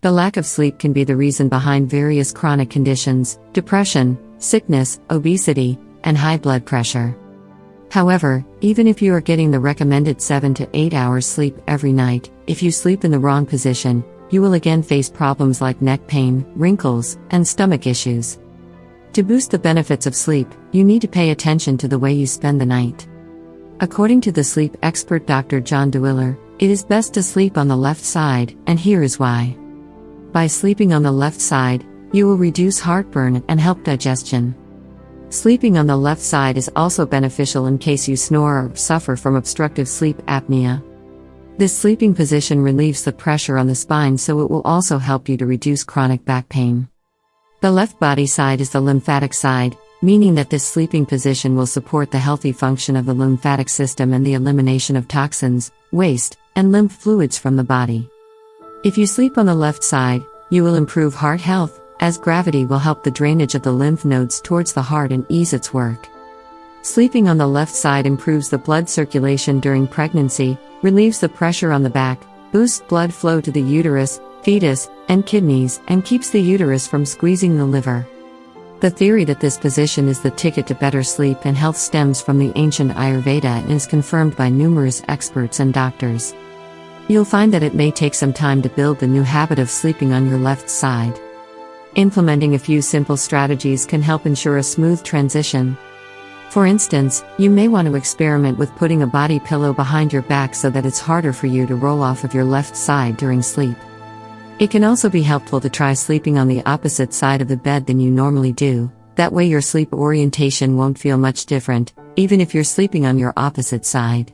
The lack of sleep can be the reason behind various chronic conditions, depression, sickness, obesity, and high blood pressure. However, even if you are getting the recommended 7 to 8 hours sleep every night, if you sleep in the wrong position, you will again face problems like neck pain, wrinkles, and stomach issues. To boost the benefits of sleep, you need to pay attention to the way you spend the night. According to the sleep expert Dr. John DeWiller, it is best to sleep on the left side, and here is why. By sleeping on the left side, you will reduce heartburn and help digestion. Sleeping on the left side is also beneficial in case you snore or suffer from obstructive sleep apnea. This sleeping position relieves the pressure on the spine, so it will also help you to reduce chronic back pain. The left body side is the lymphatic side, meaning that this sleeping position will support the healthy function of the lymphatic system and the elimination of toxins, waste, and lymph fluids from the body. If you sleep on the left side, you will improve heart health, as gravity will help the drainage of the lymph nodes towards the heart and ease its work. Sleeping on the left side improves the blood circulation during pregnancy, relieves the pressure on the back, boosts blood flow to the uterus, fetus, and kidneys, and keeps the uterus from squeezing the liver. The theory that this position is the ticket to better sleep and health stems from the ancient Ayurveda and is confirmed by numerous experts and doctors. You'll find that it may take some time to build the new habit of sleeping on your left side. Implementing a few simple strategies can help ensure a smooth transition. For instance, you may want to experiment with putting a body pillow behind your back so that it's harder for you to roll off of your left side during sleep. It can also be helpful to try sleeping on the opposite side of the bed than you normally do. That way your sleep orientation won't feel much different, even if you're sleeping on your opposite side.